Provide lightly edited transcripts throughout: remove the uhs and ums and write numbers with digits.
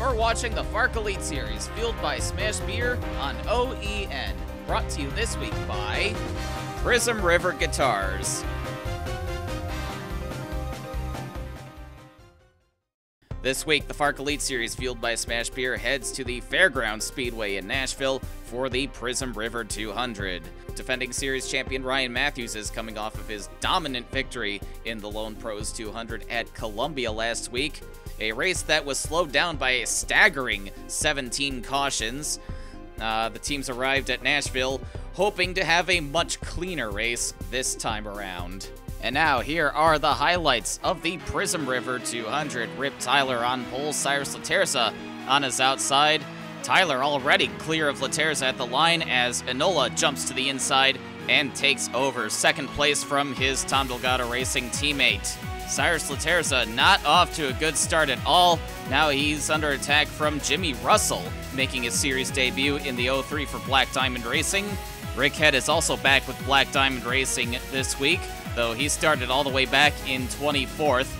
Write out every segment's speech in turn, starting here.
You're watching the FARC Elite Series, fueled by Smash Beer on OEN. Brought to you this week by Prismriver Guitars. This week, the FARC Elite Series, fueled by Smash Beer, heads to the Fairgrounds Speedway in Nashville for the Prismriver 200. Defending series champion Ryan Matthews is coming off of his dominant victory in the Lone Pros 200 at Columbia last week, a race that was slowed down by a staggering 17 cautions. The teams arrived at Nashville hoping to have a much cleaner race this time around. And now, here are the highlights of the Prismriver 200. Rip Tyler on pole, Cyrus Laterza on his outside. Tyler already clear of Laterza at the line as Enola jumps to the inside and takes over second place from his Tom Delgado Racing teammate. Cyrus Laterza not off to a good start at all. Now he's under attack from Jimmy Russell, making his series debut in the 03 for Black Diamond Racing. Rick Head is also back with Black Diamond Racing this week, though he started all the way back in 24th.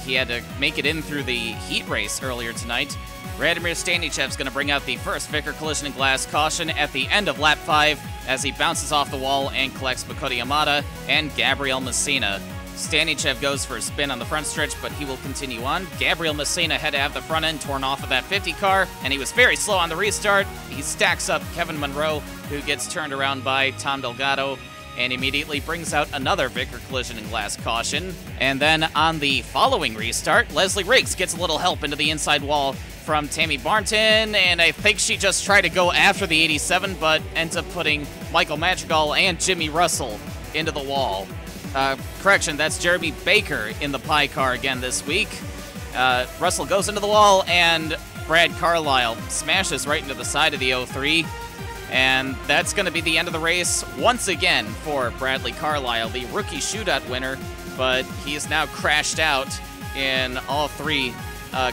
He had to make it in through the heat race earlier tonight. Radomir Stanichev's going to bring out the first Vickers Collision and Glass caution at the end of lap 5 as he bounces off the wall and collects Makota Yamada and Gabriel Messina. Stanichev goes for a spin on the front stretch, but he will continue on. Gabriel Messina had to have the front end torn off of that 50 car, and he was very slow on the restart. He stacks up Kevin Monroe, who gets turned around by Tom Delgado, and immediately brings out another Vickers Collision and Glass caution. And then on the following restart, Leslie Riggs gets a little help into the inside wall from Tammy Barnton, and I think she just tried to go after the 87, but ends up putting Michael Madrigal and Jimmy Russell into the wall. Correction, that's Jeremy Baker in the pie car again this week. Russell goes into the wall, and Brad Carlisle smashes right into the side of the 03. And that's going to be the end of the race once again for Bradley Carlisle, the rookie shootout winner, but he has now crashed out in all 3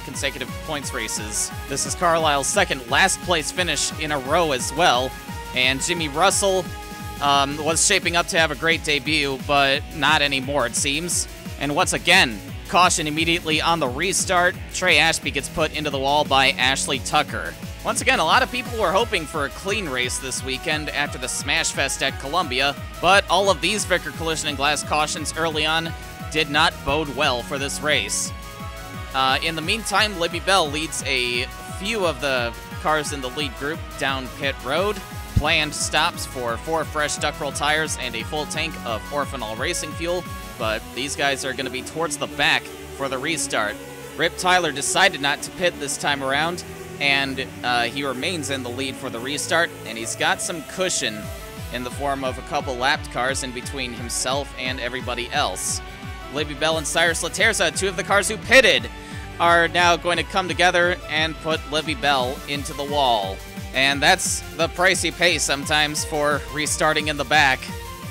consecutive points races. This is Carlisle's second last place finish in a row as well, and Jimmy Russell was shaping up to have a great debut, but not anymore, it seems. And once again, caution immediately on the restart. Trey Ashby gets put into the wall by Ashley Tucker. Once again, a lot of people were hoping for a clean race this weekend after the Smash Fest at Columbia, but all of these Vickers Collision and Glass cautions early on did not bode well for this race. In the meantime, Libby Bell leads a few of the cars in the lead group down pit road. Planned stops for 4 fresh duck roll tires and a full tank of Orphanol racing fuel, but these guys are going to be towards the back for the restart. Rip Tyler decided not to pit this time around, and he remains in the lead for the restart, and he's got some cushion in the form of a couple lapped cars in between himself and everybody else. Libby Bell and Cyrus Laterza, 2 of the cars who pitted, are now going to come together and put Libby Bell into the wall. And that's the price you pay sometimes for restarting in the back.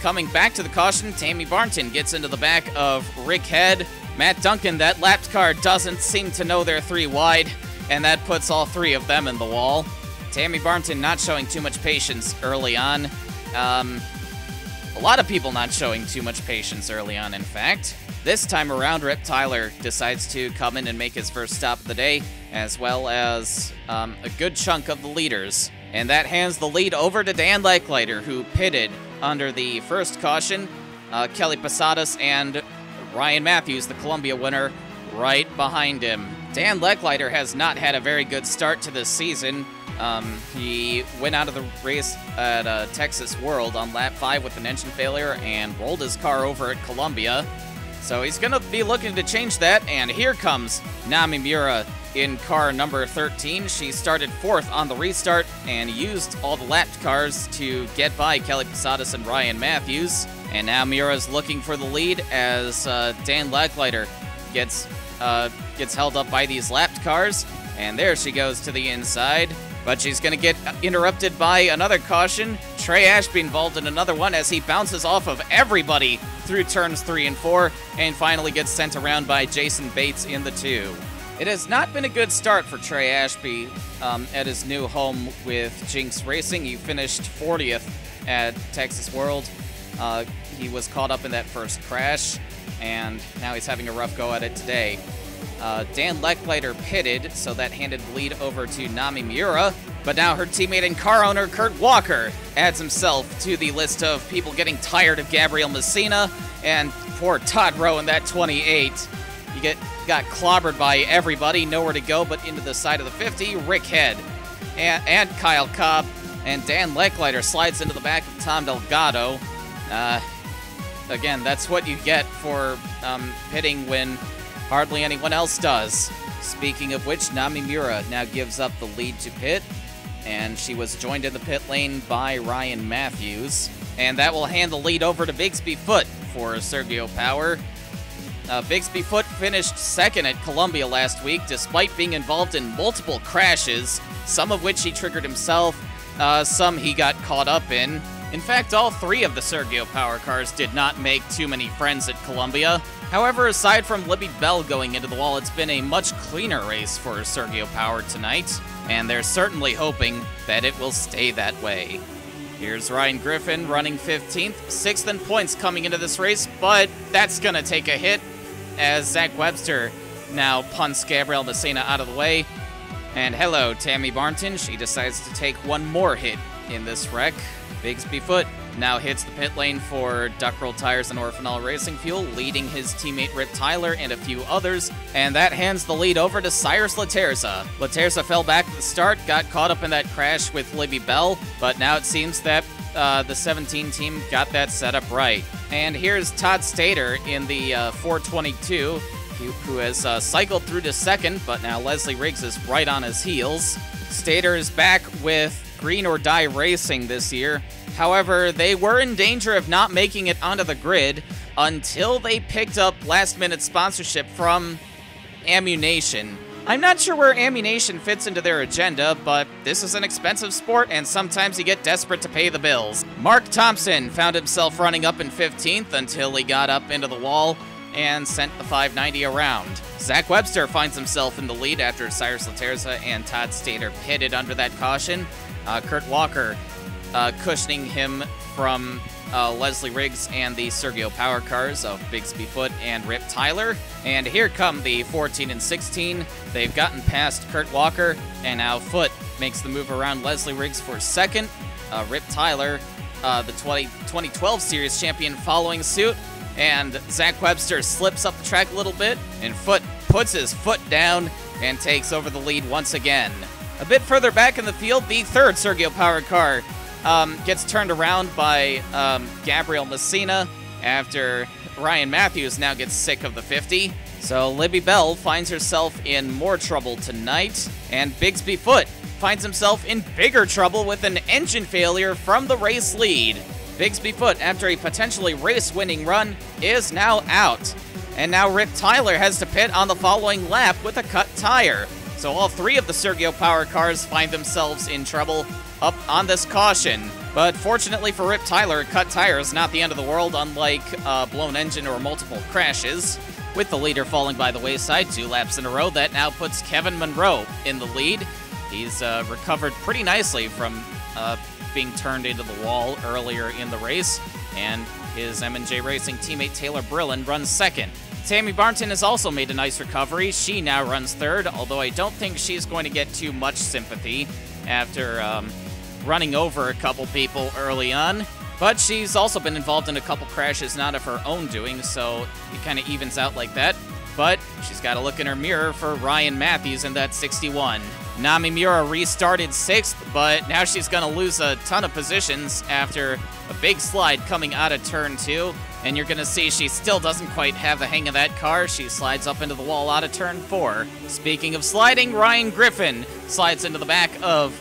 Coming back to the caution, Tammy Barnton gets into the back of Rick Head. Matt Duncan, that lapped car, doesn't seem to know they're 3 wide, and that puts all 3 of them in the wall. Tammy Barnton not showing too much patience early on. A lot of people not showing too much patience early on, in fact. This time around, Rip Tyler decides to come in and make his first stop of the day, as well as a good chunk of the leaders. And that hands the lead over to Dan Leckliter, who pitted under the first caution. Kelly Posadas and Ryan Matthews, the Columbia winner, right behind him. Dan Leckliter has not had a very good start to this season. He went out of the race at Texas World on lap 5 with an engine failure and rolled his car over at Columbia. So he's going to be looking to change that, and here comes Nami Miura in car number 13. She started 4th on the restart and used all the lapped cars to get by Kelly Posadas and Ryan Matthews. And now Miura's looking for the lead as Dan Leckliter gets held up by these lapped cars, and there she goes to the inside. But she's going to get interrupted by another caution. Trey Ashby involved in another one as he bounces off of everybody through turns 3 and 4 and finally gets sent around by Jason Bates in the 2. It has not been a good start for Trey Ashby at his new home with Jinx Racing. He finished 40th at Texas World. He was caught up in that first crash, and now he's having a rough go at it today. Dan Leckliter pitted, so that handed the lead over to Nami Miura. But now her teammate and car owner, Kurt Walker, adds himself to the list of people getting tired of Gabriel Messina. And poor Todd Rowe in that 28. Got clobbered by everybody, nowhere to go but into the side of the 50. Rick Head and Kyle Cobb. And Dan Leckliter slides into the back of Tom Delgado. Again, that's what you get for pitting when hardly anyone else does. Speaking of which, Nami Miura now gives up the lead to pit, and she was joined in the pit lane by Ryan Matthews. And that will hand the lead over to Bigsby Foot for Sergio Power. Bigsby Foot finished second at Columbia last week, despite being involved in multiple crashes, some of which he triggered himself, some he got caught up in. In fact, all three of the Sergio Power cars did not make too many friends at Columbia. However, aside from Libby Bell going into the wall, it's been a much cleaner race for Sergio Power tonight, and they're certainly hoping that it will stay that way. Here's Ryan Griffin running 15th, 6th in points coming into this race, but that's going to take a hit as Zach Webster now punts Gabriel Messina out of the way. And hello, Tammy Barnton. She decides to take one more hit in this wreck. Bigsby Foot now hits the pit lane for Duckroll Tires and Orphanol Racing Fuel, leading his teammate Rip Tyler and a few others, and that hands the lead over to Cyrus Laterza. Laterza fell back at the start, got caught up in that crash with Libby Bell, but now it seems that the 17 team got that set up right. And here's Todd Stater in the 422, who has cycled through to second, but now Leslie Riggs is right on his heels. Stater is back with Green or Die Racing this year. However, they were in danger of not making it onto the grid until they picked up last-minute sponsorship from Ammu-Nation. I'm not sure where Ammu-Nation fits into their agenda, but this is an expensive sport, and sometimes you get desperate to pay the bills. Mark Thompson found himself running up in 15th until he got up into the wall and sent the 590 around. Zach Webster finds himself in the lead after Cyrus Laterza and Todd Stater pitted under that caution. Kurt Walker cushioning him from Leslie Riggs and the Sergio Power cars of Bigsby Foot and Rip Tyler. And here come the 14 and 16. They've gotten past Kurt Walker, and now Foot makes the move around Leslie Riggs for second. Rip Tyler, the 2012 Series champion, following suit. And Zach Webster slips up the track a little bit, and Foot puts his foot down and takes over the lead once again. A bit further back in the field, the third Sergio Power car gets turned around by Gabriel Messina after Ryan Matthews now gets sick of the 50. So Libby Bell finds herself in more trouble tonight, and Bigsby Foot finds himself in bigger trouble with an engine failure from the race lead. Bigsby Foot, after a potentially race-winning run, is now out. And now Rip Tyler has to pit on the following lap with a cut tire. So all three of the Sergio Power cars find themselves in trouble up on this caution. But fortunately for Rip Tyler, cut tire is not the end of the world, unlike blown engine or multiple crashes. With the leader falling by the wayside 2 laps in a row, that now puts Kevin Monroe in the lead. He's recovered pretty nicely from being turned into the wall earlier in the race, and his M&J Racing teammate Taylor Brillen runs second. Tammy Barnton has also made a nice recovery. She now runs third, although I don't think she's going to get too much sympathy after running over a couple people early on. But she's also been involved in a couple crashes not of her own doing, so it kind of evens out like that. But she's got to look in her mirror for Ryan Matthews in that 61. Nami Miura restarted 6th, but now she's going to lose a ton of positions after a big slide coming out of turn 2. And you're going to see she still doesn't quite have the hang of that car. She slides up into the wall out of turn 4. Speaking of sliding, Ryan Griffin slides into the back of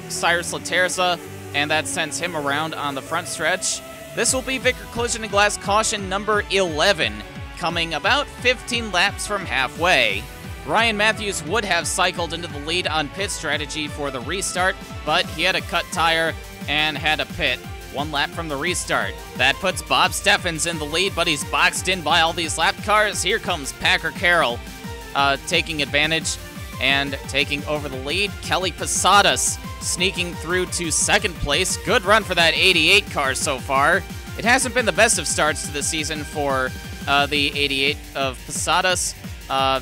Cyrus Laterza, and that sends him around on the front stretch. This will be Vickers Collision and Glass caution number 11, coming about 15 laps from halfway. Ryan Matthews would have cycled into the lead on pit strategy for the restart, but he had a cut tire and had a pit 1 lap from the restart. That puts Bob Steffens in the lead, but he's boxed in by all these lap cars. Here comes Packer Carroll taking advantage and taking over the lead. Kelly Posadas sneaking through to second place. Good run for that 88 car so far. It hasn't been the best of starts to the season for the 88 of Posadas.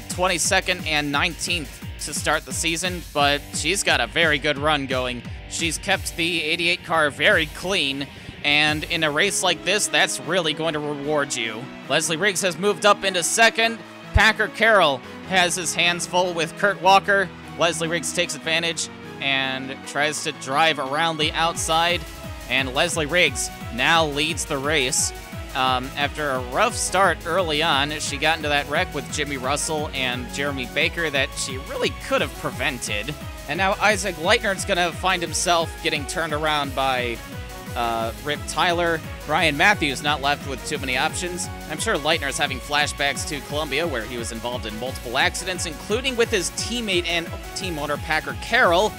22nd and 19th to start the season, but she's got a very good run going. She's kept the 88 car very clean, and in a race like this, that's really going to reward you. Leslie Riggs has moved up into second. Packer Carroll has his hands full with Kurt Walker. Leslie Riggs takes advantage and tries to drive around the outside, and Leslie Riggs now leads the race. After a rough start early on, she got into that wreck with Jimmy Russell and Jeremy Baker that she really could have prevented. And now Isaac Leitner's gonna find himself getting turned around by Rip Tyler. Ryan Matthews not left with too many options. I'm sure Leitner's having flashbacks to Columbia, where he was involved in multiple accidents, including with his teammate and team owner Packer Carroll.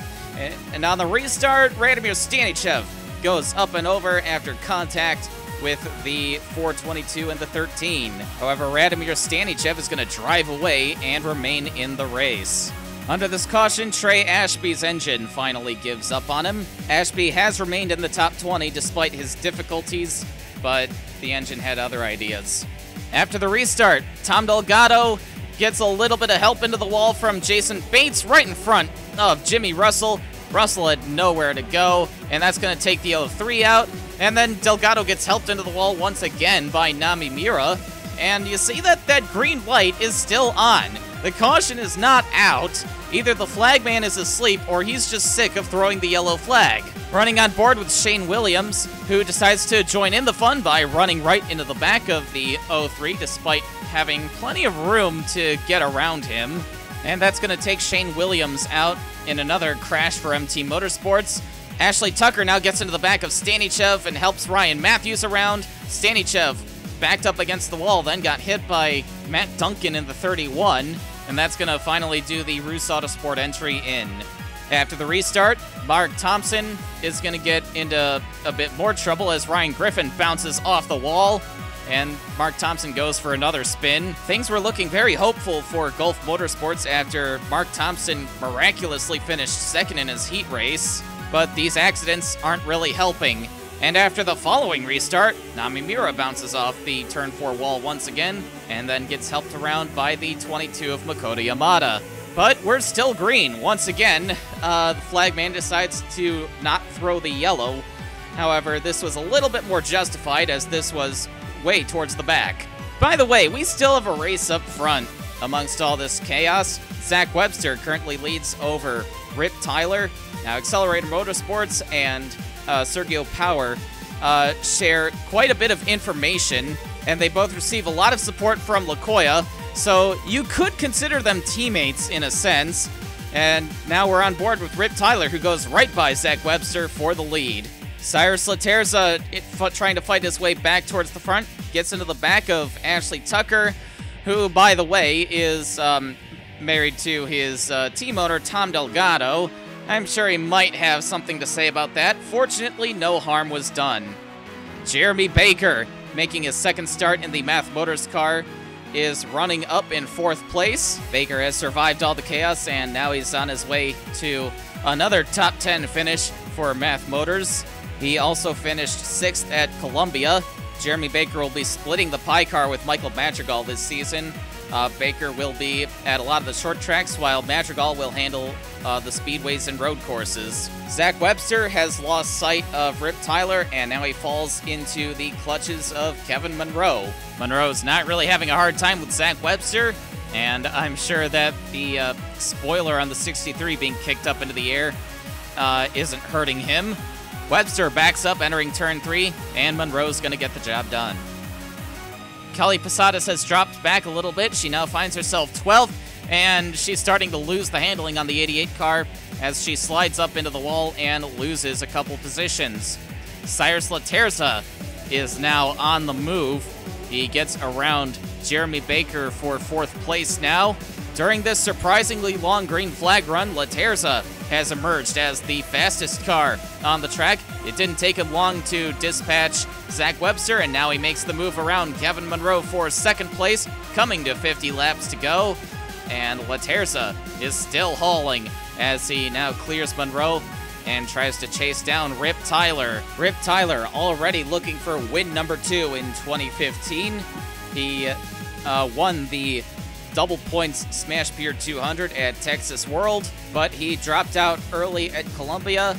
And on the restart, Radomir Stanichev goes up and over after contact with the 422 and the 13. However, Radomir Stanichev is going to drive away and remain in the race. Under this caution, Trey Ashby's engine finally gives up on him. Ashby has remained in the top 20 despite his difficulties, but the engine had other ideas. After the restart, Tom Delgado gets a little bit of help into the wall from Jason Bates right in front of Jimmy Russell. Russell had nowhere to go, and that's going to take the 03 out. And then Delgado gets helped into the wall once again by Nami Mira. And you see that that green light is still on. The caution is not out. Either the flagman is asleep or he's just sick of throwing the yellow flag. Running on board with Shane Williams, who decides to join in the fun by running right into the back of the 03 despite having plenty of room to get around him. And that's going to take Shane Williams out in another crash for MT Motorsports. Ashley Tucker now gets into the back of Stanichev and helps Ryan Matthews around. Stanichev backed up against the wall, then got hit by Matt Duncan in the 31, and that's going to finally do the Roos Autosport entry in. After the restart, Mark Thompson is going to get into a bit more trouble as Ryan Griffin bounces off the wall, and Mark Thompson goes for another spin. Things were looking very hopeful for Gulf Motorsports after Mark Thompson miraculously finished second in his heat race, but these accidents aren't really helping. And after the following restart, Nami Mira bounces off the turn 4 wall once again, and then gets helped around by the 22 of Makoto Yamada. But we're still green. Once again, the flagman decides to not throw the yellow. However, this was a little bit more justified as this was way towards the back. By the way, we still have a race up front amongst all this chaos. Zach Webster currently leads over Rip Tyler. Now, Accelerator Motorsports and Sergio Power share quite a bit of information, and they both receive a lot of support from Lakoya, so you could consider them teammates in a sense. And now we're on board with Rip Tyler, who goes right by Zach Webster for the lead. Cyrus Laterza, trying to fight his way back towards the front, gets into the back of Ashley Tucker, who, by the way, is married to his team owner, Tom Delgado. I'm sure he might have something to say about that. Fortunately, no harm was done. Jeremy Baker, making his second start in the Math Motors car, is running up in 4th place. Baker has survived all the chaos, and now he's on his way to another top 10 finish for Math Motors. He also finished 6th at Columbia. Jeremy Baker will be splitting the pie car with Michael Madrigal this season. Baker will be at a lot of the short tracks, while Madrigal will handle the speedways and road courses. Zach Webster has lost sight of Rip Tyler, and now he falls into the clutches of Kevin Monroe. Monroe's not really having a hard time with Zach Webster, and I'm sure that the spoiler on the 63 being kicked up into the air isn't hurting him. Webster backs up entering turn 3, and Monroe's going to get the job done. Kelly Posadas has dropped back a little bit. She now finds herself 12th, and she's starting to lose the handling on the 88 car as she slides up into the wall and loses a couple positions. Cyrus Laterza is now on the move. He gets around Jeremy Baker for 4th place now. During this surprisingly long green flag run, Laterza has emerged as the fastest car on the track. It didn't take him long to dispatch Zach Webster, and now he makes the move around Kevin Monroe for 2nd place, coming to 50 laps to go. And Laterza is still hauling as he now clears Monroe and tries to chase down Rip Tyler. Rip Tyler already looking for win number 2 in 2015. He won the double points Smash Beer 200 at Texas World, but he dropped out early at Columbia.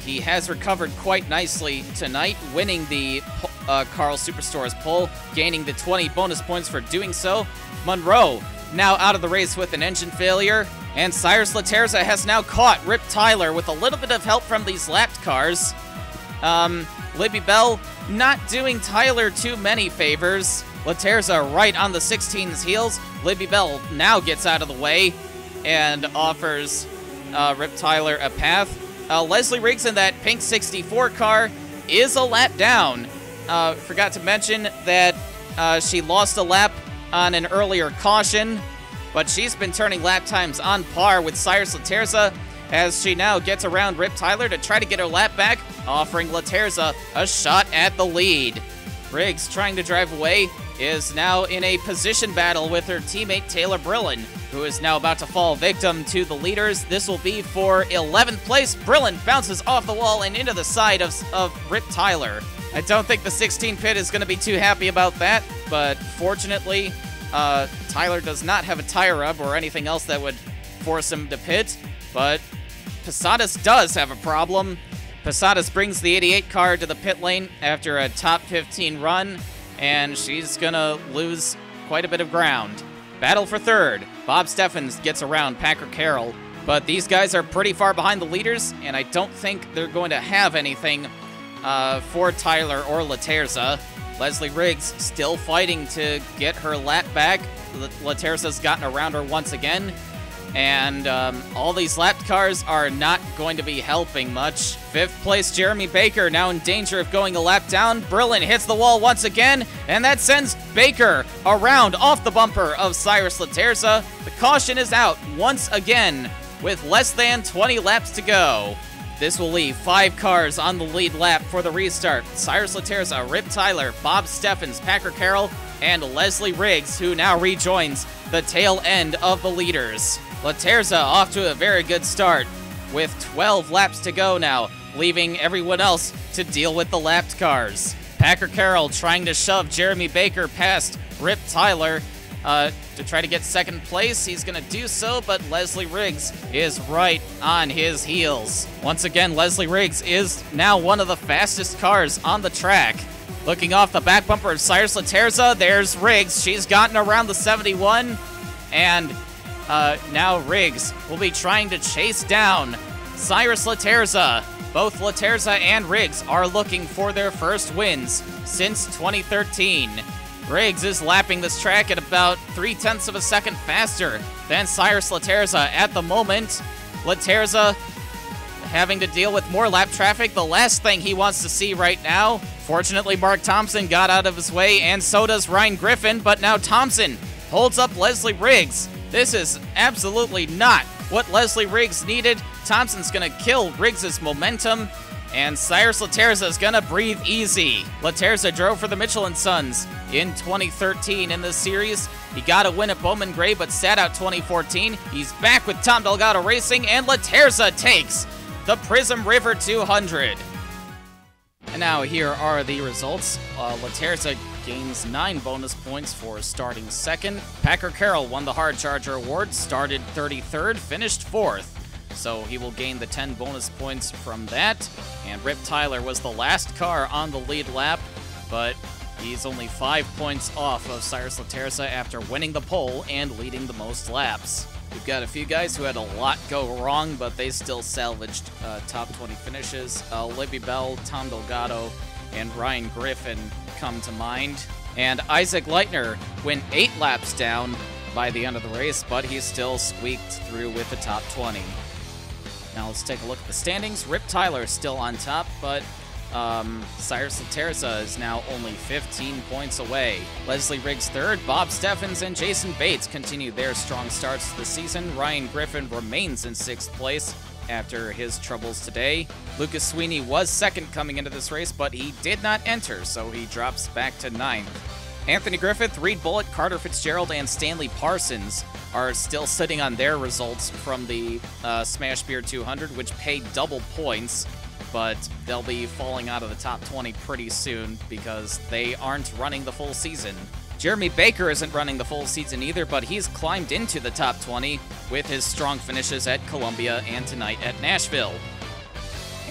He has recovered quite nicely tonight, winning the Carl Superstore's poll, gaining the 20 bonus points for doing so. Monroe now out of the race with an engine failure, and Cyrus Laterza has now caught Rip Tyler with a little bit of help from these lapped cars. Libby Bell not doing Tyler too many favors. Laterza right on the 16's heels. Libby Bell now gets out of the way and offers Rip Tyler a path. Leslie Riggs in that pink 64 car is a lap down. Forgot to mention that she lost a lap on an earlier caution, but she's been turning lap times on par with Cyrus Laterza as she now gets around Rip Tyler to try to get her lap back, offering Laterza a shot at the lead. Riggs, trying to drive away, is now in a position battle with her teammate Taylor Brillen, who is now about to fall victim to the leaders. This will be for 11th place. Brillen bounces off the wall and into the side of Rip Tyler. I don't think the 16 pit is going to be too happy about that, but fortunately, Tyler does not have a tire rub or anything else that would force him to pit, but Posadas does have a problem. Posadas brings the 88 car to the pit lane after a top 15 run, and she's gonna lose quite a bit of ground. Battle for third. Bob Steffens gets around Packer Carroll, but these guys are pretty far behind the leaders, and I don't think they're going to have anything for Tyler or Laterza. Leslie Riggs still fighting to get her lap back. Laterza's gotten around her once again, and all these lapped cars are not going to be helping much. 5th place Jeremy Baker now in danger of going a lap down. Brillen hits the wall once again, and that sends Baker around off the bumper of Cyrus Laterza. The caution is out once again with less than 20 laps to go. This will leave 5 cars on the lead lap for the restart. Cyrus Laterza, Rip Tyler, Bob Steffens, Packer Carroll, and Leslie Riggs, who now rejoins the tail end of the leaders. Laterza off to a very good start with 12 laps to go now, leaving everyone else to deal with the lapped cars. Packer Carroll trying to shove Jeremy Baker past Rip Tyler to try to get second place. He's going to do so, but Leslie Riggs is right on his heels. Once again, Leslie Riggs is now one of the fastest cars on the track. Looking off the back bumper of Cyrus Laterza, there's Riggs. She's gotten around the 71, and now Riggs will be trying to chase down Cyrus Laterza. Both Laterza and Riggs are looking for their first wins since 2013. Riggs is lapping this track at about 0.3 of a second faster than Cyrus Laterza at the moment. Laterza having to deal with more lap traffic, the last thing he wants to see right now. Fortunately, Mark Thompson got out of his way, and so does Ryan Griffin, but now Thompson holds up Leslie Riggs. This is absolutely not what Leslie Riggs needed. Thompson's gonna kill Riggs' momentum, and Cyrus Laterza is gonna breathe easy. Laterza drove for the Mitchell & Sons in 2013 in this series. He got a win at Bowman Gray, but sat out 2014. He's back with Tom Delgado Racing, and Laterza takes the Prismriver 200. And now here are the results. Laterza gains 9 bonus points for starting second. Packer Carroll won the Hard Charger Award, started 33rd, finished 4th. So he will gain the 10 bonus points from that. And Rip Tyler was the last car on the lead lap, but he's only 5 points off of Cyrus Laterza after winning the pole and leading the most laps. We've got a few guys who had a lot go wrong, but they still salvaged top 20 finishes. Libby Bell, Tom Delgado, and Ryan Griffin come to mind. And Isaac Leitner went 8 laps down by the end of the race, but he still squeaked through with the top 20. Now let's take a look at the standings. Rip Tyler is still on top, but Cyrus Laterza is now only 15 points away. Leslie Riggs third, Bob Steffens and Jason Bates continue their strong starts to the season. Ryan Griffin remains in 6th place after his troubles today. Lucas Sweeney was second coming into this race, but he did not enter, so he drops back to 9th. Anthony Griffith, Reed Bullitt, Carter Fitzgerald, and Stanley Parsons are still sitting on their results from the Smash Beer 200, which paid double points, but they'll be falling out of the top 20 pretty soon because they aren't running the full season. Jeremy Baker isn't running the full season either, but he's climbed into the top 20 with his strong finishes at Columbia and tonight at Nashville.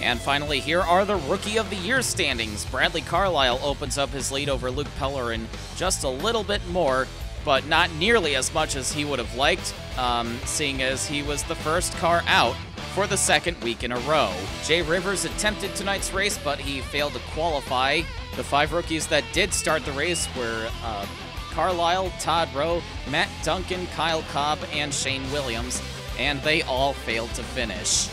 And finally, here are the Rookie of the Year standings. Bradley Carlisle opens up his lead over Luke Pellerin just a little bit more, but not nearly as much as he would have liked, seeing as he was the first car out for the second week in a row. Jay Rivers attempted tonight's race, but he failed to qualify. The 5 rookies that did start the race were Carlisle, Todd Rowe, Matt Duncan, Kyle Cobb, and Shane Williams, and they all failed to finish.